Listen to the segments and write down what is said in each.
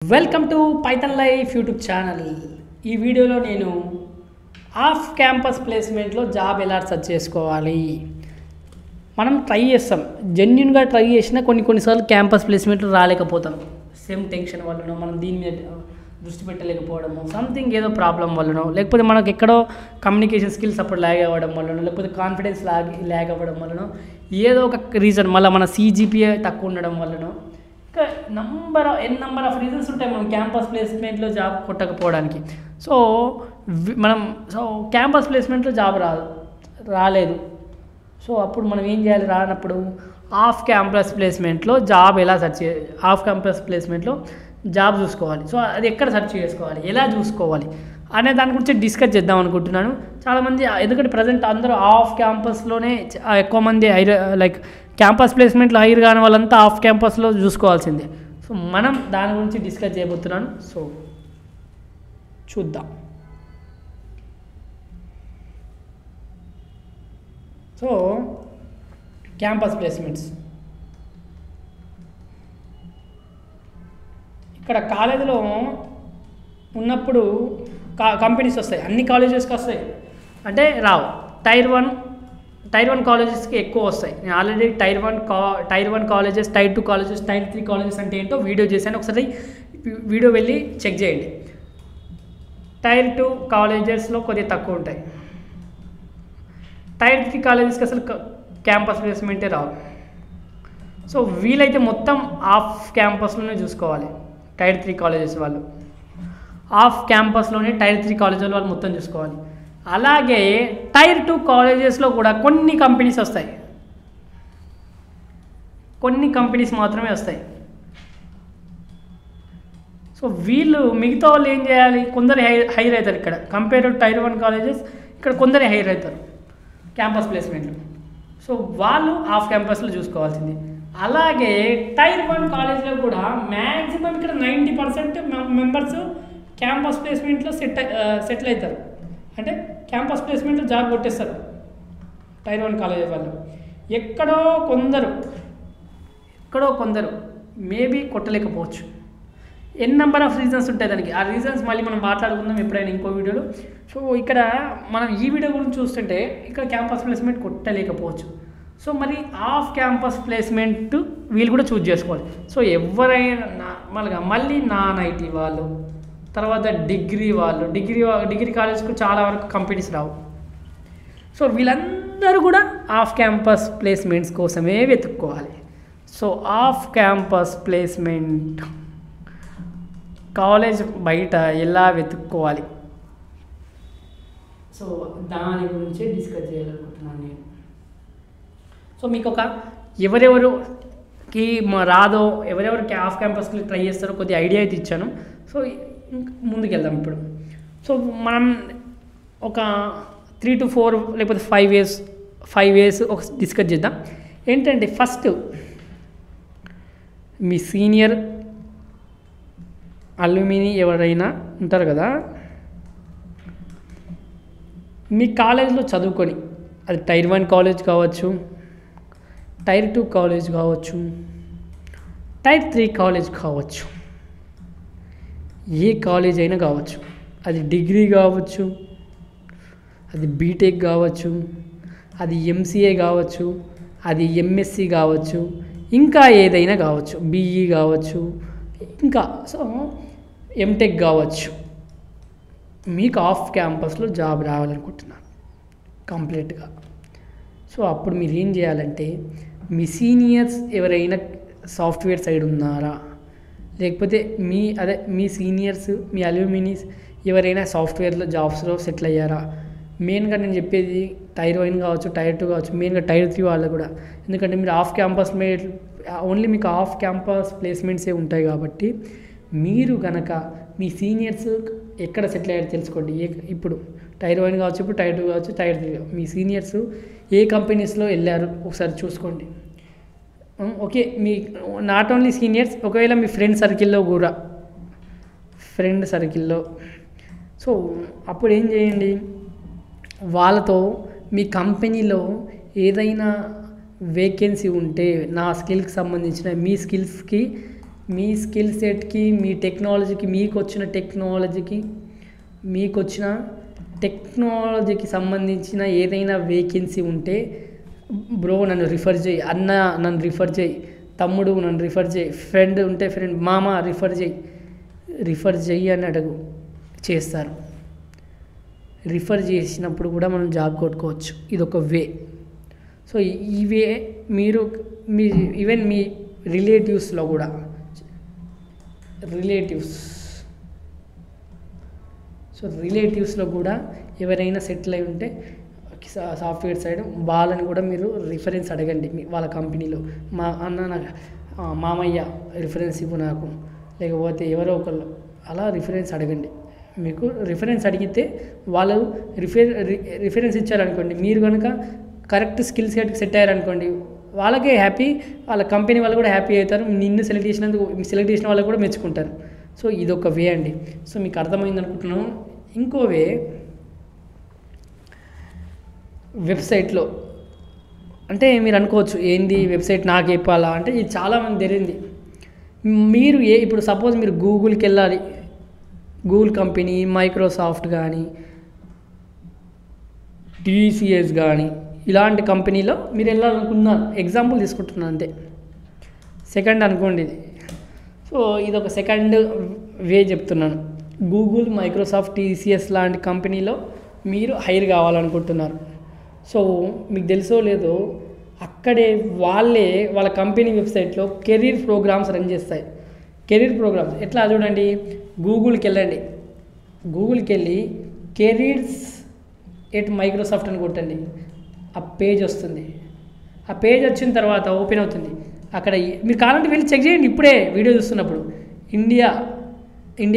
Welcome to Python life YouTube channel. ఈ వీడియోలో నేను ఆఫ్ క్యాంపస్ ప్లేస్మెంట్లో జాబ్ ఎలా సెర్చ్ చేసుకోవాలి. మనం ట్రై చేస్తాం, జెన్యున్గా ట్రై చేసినా కొన్నిసార్లు క్యాంపస్ ప్లేస్మెంట్లు రాలేకపోతాం. సేమ్ టెన్షన్ వల్లనో, మనం దీని మీద దృష్టి పెట్టలేకపోవడము, సంథింగ్ ఏదో ప్రాబ్లం వల్లనో, లేకపోతే మనకు ఎక్కడో కమ్యూనికేషన్ స్కిల్స్ అప్పుడు ల్యాగ్ అవ్వడం వల్లనో, లేకపోతే కాన్ఫిడెన్స్ ల్యాగ్ అవ్వడం వల్లనో, ఏదో ఒక రీజన్, మళ్ళీ మన CGPA తక్కువ ఉండడం వల్లనో, ఇంకా నెంబర్ ఆఫ్ రీజన్స్ ఉంటాయి మనం క్యాంపస్ ప్లేస్మెంట్లో జాబ్ కొట్టకపోవడానికి. సో క్యాంపస్ ప్లేస్మెంట్లో జాబ్ రాలేదు. సో అప్పుడు మనం ఏం చేయాలి? రానప్పుడు ఆఫ్ క్యాంపస్ ప్లేస్మెంట్లో జాబ్ ఎలా ఆఫ్ క్యాంపస్ ప్లేస్మెంట్లో జాబ్ చూసుకోవాలి. సో అది ఎక్కడ సెర్చ్ చేసుకోవాలి, ఎలా చూసుకోవాలి అనే దాని గురించి డిస్కస్ చేద్దాం అనుకుంటున్నాను. చాలామంది, ఎందుకంటే ప్రజెంట్ అందరూ ఆఫ్ క్యాంపస్లోనే ఎక్కువ మంది క్యాంపస్ ప్లేస్మెంట్లో హైర్ కాని వాళ్ళంతా ఆఫ్ క్యాంపస్లో చూసుకోవాల్సిందే. సో మనం దాని గురించి డిస్కస్ చేయబోతున్నాను. సో చూద్దాం. సో క్యాంపస్ ప్లేస్మెంట్స్ ఇక్కడ కాలేజీలో ఉన్నప్పుడు కంపెనీస్ వస్తాయి, అన్ని కాలేజెస్కి వస్తాయి అంటే రావు. టైర్ వన్ కాలేజెస్కి ఎక్కువ వస్తాయి. నేను already tier one colleges, tier 2 colleges, tier 3 colleges అంటే ఏంటో వీడియో చేశాను, ఒకసారి వీడియో వెళ్ళి చెక్ చేయండి. టైర్ 2 కాలేజెస్లో కొద్దిగా తక్కువ ఉంటాయి. టైర్ 3 కాలేజెస్కి అసలు క్యాంపస్ ప్లేస్మెంటే రావు. సో వీలైతే మొత్తం ఆఫ్ క్యాంపస్లోనే చూసుకోవాలి. టైర్ 3 కాలేజెస్ వాళ్ళు ఆఫ్ క్యాంపస్లోనే టైర్ 3 కాలేజెస్ వాళ్ళు మొత్తం చూసుకోవాలి. అలాగే టైర్ 2 కాలేజెస్లో కూడా కొన్ని కంపెనీస్ వస్తాయి, కొన్ని కంపెనీస్ మాత్రమే వస్తాయి. సో వీళ్ళు మిగతా వాళ్ళు ఏం చేయాలి? కొందరు హైర్ అవుతారు ఇక్కడ, కంపేర్ టు టైర్ 1 కాలేజెస్ ఇక్కడ కొందరే హైర్ అవుతారు క్యాంపస్ ప్లేస్మెంట్లు. సో వాళ్ళు ఆఫ్ క్యాంపస్లో చూసుకోవాల్సింది. అలాగే టైర్ 1 కాలేజ్లో కూడా మ్యాక్సిమం ఇక్కడ 90% మెంబర్స్ క్యాంపస్ ప్లేస్మెంట్లో సెటిల్ అవుతారు, అంటే క్యాంపస్ ప్లేస్మెంట్లో జాబ్ కొట్టేస్తారు టైర్ 1 కాలేజ్ వాళ్ళు. ఎక్కడో కొందరు మేబీ కొట్టలేకపోవచ్చు. నెంబర్ ఆఫ్ రీజన్స్ ఉంటాయి దానికి. ఆ రీజన్స్ మళ్ళీ మనం మాట్లాడుకుందాం ఎప్పుడైనా ఇంకో వీడియోలో. సో ఇక్కడ మనం ఈ వీడియో గురించి చూస్తుంటే ఇక్కడ క్యాంపస్ ప్లేస్మెంట్ కొట్టలేకపోవచ్చు. సో మరి ఆఫ్ క్యాంపస్ ప్లేస్మెంట్ వీళ్ళు కూడా చూజ్ చేసుకోవాలి. సో ఎవరైనా నార్మల్గా మళ్ళీ నాన్ ఐటీ వాళ్ళు, తర్వాత డిగ్రీ కాలేజ్కు చాలా వరకు కంపెనీస్ రావు. సో వీళ్ళందరూ కూడా ఆఫ్ క్యాంపస్ ప్లేస్మెంట్స్ కోసమే వెతుక్కోవాలి. So off campus placement college బయట ఎలా వెతుక్కోవాలి, సో దాని గురించి డిస్కస్ చేయాలనుకుంటున్నాను నేను. సో మీకు ఎవరెవరికి రాదో, ఎవరెవరికి ఆఫ్ క్యాంపస్కి ట్రై చేస్తారో కొద్దిగా ఐడియా అయితే ఇచ్చాను. సో ముందుకెళ్దాం ఇప్పుడు. సో మనం ఒక 3 to 4 లేకపోతే 5 ఇయర్స్ ఒక డిస్కస్ చేద్దాం. ఏంటంటే ఫస్ట్ మీ సీనియర్ అల్యూమిని ఎవరైనా ఉంటారు కదా, మీ కాలేజ్లో చదువుకొని, అది టైర్ 1 కాలేజ్ కావచ్చు, టైర్ 2 కాలేజ్ కావచ్చు, టైర్ 3 కాలేజ్ కావచ్చు, ఏ కాలేజ్ అయినా కావచ్చు. అది డిగ్రీ కావచ్చు, అది బీటెక్ కావచ్చు, అది MCA కావచ్చు, అది MSc కావచ్చు, ఇంకా ఏదైనా కావచ్చు, BE కావచ్చు, ఇంకా సో MTech కావచ్చు. మీకు ఆఫ్ క్యాంపస్లో జాబ్ రావాలనుకుంటున్నాను కంప్లీట్గా. సో అప్పుడు మీరు ఏం చేయాలంటే, మీ సీనియర్స్ ఎవరైనా సాఫ్ట్వేర్ సైడ్ ఉన్నారా, లేకపోతే మీ సీనియర్స్, మీ అల్యూమినీస్ ఎవరైనా సాఫ్ట్వేర్లో జాబ్స్లో సెటిల్ అయ్యారా. మెయిన్గా నేను చెప్పేది టైర్ 1 కావచ్చు, టైర్ 2 కావచ్చు, మెయిన్గా టైర్ 3 వాళ్ళు కూడా. ఎందుకంటే మీరు ఆఫ్ క్యాంపస్ ఓన్లీ మీకు ఆఫ్ క్యాంపస్ ప్లేస్మెంట్సే ఉంటాయి కాబట్టి, మీరు కనుక మీ సీనియర్స్ ఎక్కడ సెటిల్ అయ్యారో తెలుసుకోండి. ఇప్పుడు టైర్ 1 కావచ్చు, ఇప్పుడు టైర్ 2 కావచ్చు, టైర్ 3 మీ సీనియర్స్ ఏ కంపెనీస్లో వెళ్ళారు ఒకసారి చూసుకోండి. Okay, me not only seniors, ఒకవేళ మీ ఫ్రెండ్ సర్కిల్లో సో అప్పుడు ఏం చేయండి, వాళ్ళతో మీ కంపెనీలో ఏదైనా వేకెన్సీ ఉంటే, నా స్కిల్కి సంబంధించిన మీ స్కిల్స్కి మీ స్కిల్ సెట్కి, మీ టెక్నాలజీకి, మీకు వచ్చిన టెక్నాలజీకి సంబంధించిన ఏదైనా వేకెన్సీ ఉంటే బ్రో నన్ను రిఫర్ చేయి, అన్న నన్ను రిఫర్ చేయి, తమ్ముడు నన్ను రిఫర్ చేయి, ఫ్రెండ్ ఉంటే ఫ్రెండ్, మామ రిఫర్ చేయి అని అడుగు, చేస్తారు. రిఫర్ చేసినప్పుడు కూడా మనం జాబ్ కొట్టుకోవచ్చు. ఇది ఒక వే. సో ఈ వే మీరు ఈవెన్ మీ రిలేటివ్స్లో కూడా రిలేటివ్స్లో కూడా ఎవరైనా సెటిల్ అయి ఉంటే సాఫ్ట్వేర్ సైడ్ వాళ్ళని కూడా మీరు రిఫరెన్స్ అడగండి. వాళ్ళ కంపెనీలో మా అన్న నాకు మామయ్య రిఫరెన్స్ ఇవ్వు నాకు, లేకపోతే ఎవరో ఒకళ్ళు అలా రిఫరెన్స్ అడగండి. మీకు రిఫరెన్స్ అడిగితే వాళ్ళు రిఫరెన్స్ ఇచ్చారనుకోండి, మీరు కనుక కరెక్ట్ స్కిల్ సెట్ అయ్యారనుకోండి, వాళ్ళకే హ్యాపీ, వాళ్ళ కంపెనీ వాళ్ళు కూడా హ్యాపీ అవుతారు. నిన్ను సెలెక్ట్ చేసిన వాళ్ళు కూడా మెచ్చుకుంటారు. సో ఇదొక వే అండి. సో మీకు అర్థమైంది అనుకుంటున్నాను. ఇంకో వే వెబ్సైట్లో, అంటే మీరు అనుకోవచ్చు ఏంది వెబ్సైట్ నాకు చెప్పాలా అంటే, ఇది చాలామంది తెలియంది. మీరు ఇప్పుడు సపోజ్ మీరు గూగుల్కి వెళ్ళాలి, గూగుల్ కంపెనీ, మైక్రోసాఫ్ట్ కానీ, టీసీఎస్ కానీ ఇలాంటి కంపెనీలో మీరు వెళ్ళాలనుకున్నారు. ఎగ్జాంపుల్ తీసుకుంటున్నాను అంతే, సెకండ్ అనుకోండి ఇది. సో ఇది ఒక సెకండ్ వే చెప్తున్నాను. గూగుల్, మైక్రోసాఫ్ట్, టీసీఎస్ లాంటి కంపెనీలో మీరు హైర్ కావాలనుకుంటున్నారు. సో మీకు తెలుసో లేదో అక్కడే వాళ్ళ కంపెనీ వెబ్సైట్లో కెరీర్ ప్రోగ్రామ్స్ రన్ చేస్తాయి. కెరీర్ ప్రోగ్రామ్స్ ఎట్లా చూడండి, గూగుల్కి వెళ్ళండి, గూగుల్కి వెళ్ళి కెరీర్స్ ఎట్ మైక్రోసాఫ్ట్ అని కొట్టండి, ఆ పేజ్ వస్తుంది. ఆ పేజ్ వచ్చిన తర్వాత ఓపెన్ అవుతుంది. అక్కడ మీరు కావాలంటే వెళ్ళి చెక్ చేయండి, ఇప్పుడే వీడియో చూస్తున్నప్పుడు ఇండియా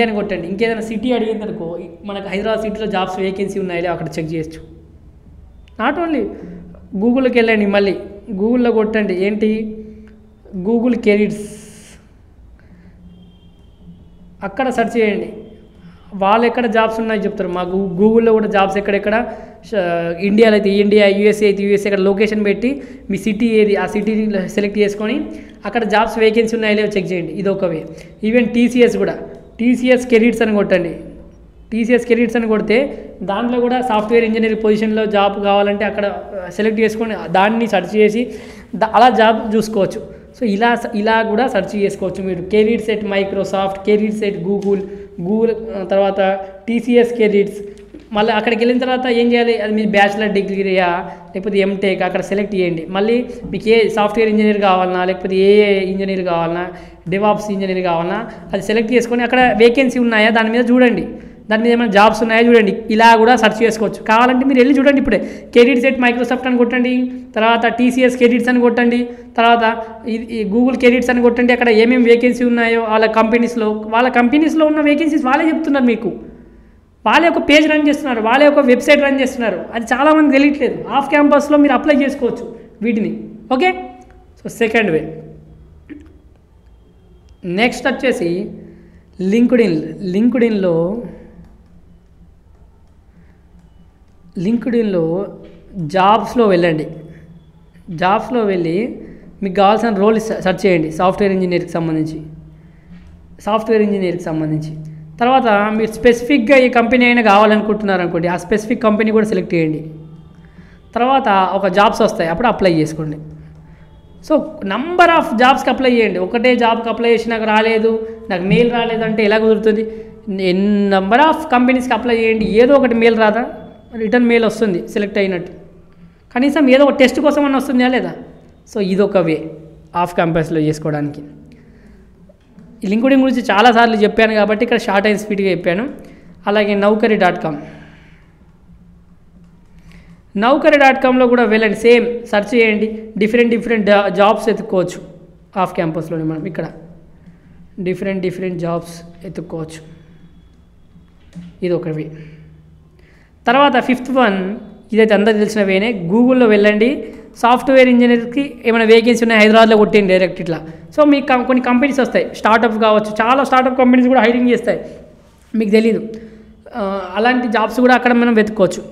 అని కొట్టండి. ఇంకేదైనా సిటీ అడిగిందనుకో, మనకు హైదరాబాద్ సిటీలో జాబ్స్ వేకెన్సీ ఉన్నాయో అక్కడ చెక్ చేయొచ్చు. నాట్ ఓన్లీ గూగుల్కి వెళ్ళండి, మళ్ళీ గూగుల్లో కొట్టండి ఏంటి, గూగుల్ కెరీర్స్, అక్కడ సెర్చ్ చేయండి. వాళ్ళు ఎక్కడ జాబ్స్ ఉన్నాయో చెప్తారు. మా గూగుల్లో కూడా జాబ్స్ ఎక్కడెక్కడ, ఇండియాలో అయితే ఇండియా, యూఎస్ఏ అయితే యూఎస్ఏ, అక్కడ లొకేషన్ పెట్టి మీ సిటీ ఏది ఆ సిటీ సెలెక్ట్ చేసుకొని అక్కడ జాబ్స్ వేకెన్సీ ఉన్నాయో చెక్ చేయండి. ఇది ఒక వే. ఈవెన్ టీసీఎస్ కూడా, టీసీఎస్ కెరీర్స్ అని కొట్టండి. టీసీఎస్ కెరీర్స్ అని కొడితే దాంట్లో కూడా సాఫ్ట్వేర్ ఇంజనీర్ పొజిషన్లో జాబ్ కావాలంటే అక్కడ సెలెక్ట్ చేసుకొని దాన్ని సెర్చ్ చేసి అలా జాబ్ చూసుకోవచ్చు. సో ఇలా కూడా సెర్చ్ చేసుకోవచ్చు మీరు. Careers at Microsoft, careers at Google, తర్వాత టీసీఎస్ కెరీర్స్. మళ్ళీ అక్కడికి వెళ్ళిన తర్వాత ఏం చేయాలి, అది మీ బ్యాచిలర్ డిగ్రీయా లేకపోతే ఎంటెక్ అక్కడ సెలెక్ట్ చేయండి. మళ్ళీ మీకు ఏ సాఫ్ట్వేర్ ఇంజనీర్ కావాలన్నా, లేకపోతే ఏ ఇంజనీర్ కావాలన్నా, డెవాప్స్ ఇంజనీర్ కావాలన్నా అది సెలెక్ట్ చేసుకొని అక్కడ వేకెన్సీ ఉన్నాయా దాని మీద చూడండి, దాని మీద ఏమైనా జాబ్స్ ఉన్నాయో చూడండి. ఇలా కూడా సెర్చ్ చేసుకోవచ్చు. కావాలంటే మీరు వెళ్ళి చూడండి, ఇప్పుడే కెరీర్స్ ఎట్ మైక్రోసాఫ్ట్ అని కొట్టండి, తర్వాత టీసీఎస్ కెరీర్స్ అని కొట్టండి, తర్వాత ఈ గూగుల్ కెరీర్స్ అని కొట్టండి. అక్కడ ఏమేమి వేకెన్సీ ఉన్నాయో వాళ్ళ కంపెనీస్లో ఉన్న వేకెన్సీస్ వాళ్ళే చెప్తున్నారు మీకు. వాళ్ళే ఒక పేజ్ రన్ చేస్తున్నారు, వాళ్ళే ఒక వెబ్సైట్ రన్ చేస్తున్నారు. అది చాలామంది తెలియట్లేదు. ఆఫ్ క్యాంపస్లో మీరు అప్లై చేసుకోవచ్చు వీటిని. Okay, so second way. Next వచ్చేసి లింక్డ్ఇన్లో జాబ్స్లో వెళ్ళండి. జాబ్స్లో వెళ్ళి మీకు కావాల్సిన రోల్ సెర్చ్ చేయండి. సాఫ్ట్వేర్ ఇంజనీర్కి సంబంధించి తర్వాత మీరు స్పెసిఫిక్గా ఈ కంపెనీ అయినా కావాలనుకుంటున్నారు అనుకోండి, ఆ స్పెసిఫిక్ కంపెనీ కూడా సెలెక్ట్ చేయండి. తర్వాత ఒక జాబ్స్ వస్తాయి, అప్పుడు అప్లై చేసుకోండి. సో నంబర్ ఆఫ్ జాబ్స్కి అప్లై చేయండి. ఒకటే జాబ్కి అప్లై చేసి నాకు రాలేదు, నాకు మెయిల్ రాలేదు అంటే ఎలా కుదురుతుంది? నంబర్ ఆఫ్ కంపెనీస్కి అప్లై చేయండి. ఏదో ఒకటి మెయిల్ రాదా, రిటర్న్ మెయిల్ వస్తుంది సెలెక్ట్ అయినట్టు. కనీసం ఏదో ఒక టెస్ట్ కోసం అన్న వస్తుందా లేదా? సో ఇదొక వే ఆఫ్ క్యాంపస్లో చేసుకోవడానికి. ఈ లింక్డ్ఇన్ గురించి చాలాసార్లు చెప్పాను కాబట్టి ఇక్కడ షార్ట్ అండ్ స్పీడ్గా చెప్పాను. అలాగే నౌకరీ.comలో కూడా వెళ్ళండి, సేమ్ సెర్చ్ చేయండి. డిఫరెంట్ జాబ్స్ ఎత్తుక్కోవచ్చు ఆఫ్ క్యాంపస్లోనే. మనం ఇక్కడ డిఫరెంట్ జాబ్స్ ఎత్తుక్కోవచ్చు. ఇది ఒక వే. తర్వాత ఫిఫ్త్ వన్, ఇదైతే అందరూ తెలిసిన వేనే, గూగుల్లో వెళ్ళండి. సాఫ్ట్వేర్ ఇంజనీర్కి ఏమైనా వేకెన్సీ ఉన్నాయి హైదరాబాద్లో కొట్టేయండి డైరెక్ట్ ఇట్లా. సో మీకు కొన్ని కంపెనీస్ వస్తాయి, స్టార్టప్ కావచ్చు, చాలా స్టార్టప్ కంపెనీస్ కూడా హైరింగ్ చేస్తాయి, మీకు తెలీదు. అలాంటి జాబ్స్ కూడా అక్కడ మనం వెతుక్కోవచ్చు.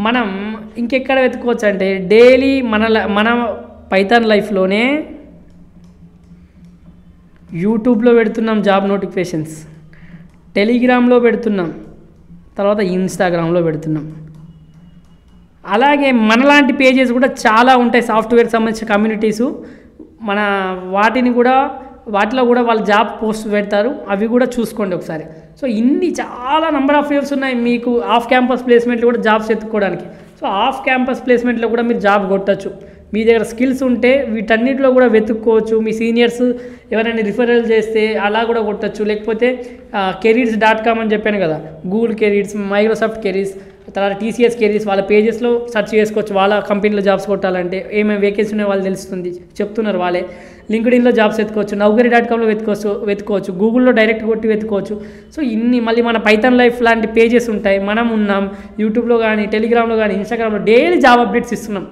మనం ఇంకెక్కడ వెతుక్కోవచ్చు అంటే డైలీ మన పైథాన్ లైఫ్లోనే యూట్యూబ్లో పెడుతున్నాం జాబ్ నోటిఫికేషన్స్, టెలిగ్రామ్లో పెడుతున్నాం, తర్వాత ఇన్స్టాగ్రామ్లో పెడుతున్నాం. అలాగే మనలాంటి పేజెస్ కూడా చాలా ఉంటాయి సాఫ్ట్వేర్కి సంబంధించిన కమ్యూనిటీసు. మన వాటిలో కూడా వాళ్ళు జాబ్ పోస్ట్ పెడతారు, అవి కూడా చూసుకోండి ఒకసారి. సో ఇన్ని చాలా నెంబర్ ఆఫ్ వేవ్స్ ఉన్నాయి మీకు ఆఫ్ క్యాంపస్ ప్లేస్మెంట్లు కూడా జాబ్స్ ఎత్తుకోవడానికి. సో ఆఫ్ క్యాంపస్ ప్లేస్మెంట్లో కూడా మీరు జాబ్ కొట్టచ్చు. మీ దగ్గర స్కిల్స్ ఉంటే వీటన్నిటిలో కూడా వెతుక్కోవచ్చు. మీ సీనియర్స్ ఎవరైనా రిఫరల్ చేస్తే అలా కూడా కొట్టచ్చు. లేకపోతే careers.com అని చెప్పాను కదా, గూగుల్ కెరీర్స్, మైక్రోసాఫ్ట్ కెరీర్స్, తర్వాత TCS కెరీర్స్, వాళ్ళ పేజెస్లో సెర్చ్ చేసుకోవచ్చు. వాళ్ళ కంపెనీలో జాబ్స్ కొట్టాలంటే ఏమేమి వేకెన్సీ ఉన్నాయో వాళ్ళు తెలుస్తుంది, చెప్తున్నారు వాళ్ళే. లింక్డ్ఇన్లో జాబ్స్ వెతుకోవచ్చు, Naukri.comలో వెతుకోవచ్చు, గూగుల్లో డైరెక్ట్ కొట్టి వెతుకోవచ్చు. సో ఇన్ని మళ్ళీ మన పైథాన్ లైఫ్ లాంటి పేజెస్ ఉంటాయి, మనం ఉన్నాం యూట్యూబ్లో కానీ, టెలిగ్రామ్లో కానీ, ఇన్స్టాగ్రామ్లో డైలీ జాబ్ అప్డేట్స్ ఇస్తున్నాం.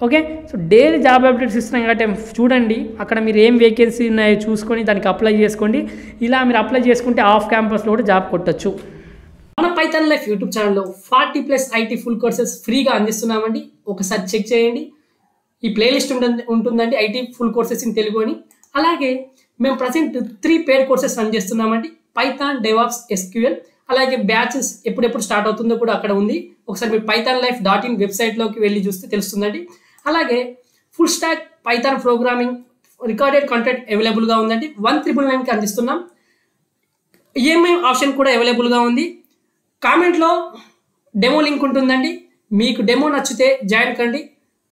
Okay, so daily job updates ఇస్తున్నాం కాబట్టి చూడండి, అక్కడ మీరు ఏం వేకెన్సీ ఉన్నాయో చూసుకొని దానికి అప్లై చేసుకోండి. ఇలా మీరు అప్లై చేసుకుంటే ఆఫ్ క్యాంపస్లో కూడా జాబ్ కొట్టచ్చు. మన పైథాన్ లైఫ్ యూట్యూబ్ ఛానల్లో 40+ IT ఫుల్ కోర్సెస్ ఫ్రీగా అందిస్తున్నామండి. ఒకసారి చెక్ చేయండి, ఈ ప్లేలిస్ట్ ఉంటుందండి IT full courses in Telugu అని. అలాగే మేము ప్రజెంట్ 3 పెయిడ్ కోర్సెస్ రన్ చేస్తున్నామండి. Python, DevOps, SQL. అలాగే బ్యాచెస్ ఎప్పుడెప్పుడు స్టార్ట్ అవుతుందో కూడా అక్కడ ఉంది. ఒకసారి మీరు pythonlife.in వెబ్సైట్లోకి వెళ్ళి చూస్తే తెలుస్తుందండి. అలాగే full stack Python programming recorded content అవైలబుల్గా ఉందండి. 1999కి అందిస్తున్నాం. EMI ఆప్షన్ కూడా అవైలబుల్గా ఉంది. కామెంట్లో డెమో లింక్ ఉంటుందండి, మీకు డెమో నచ్చితే జాయిన్ కండి.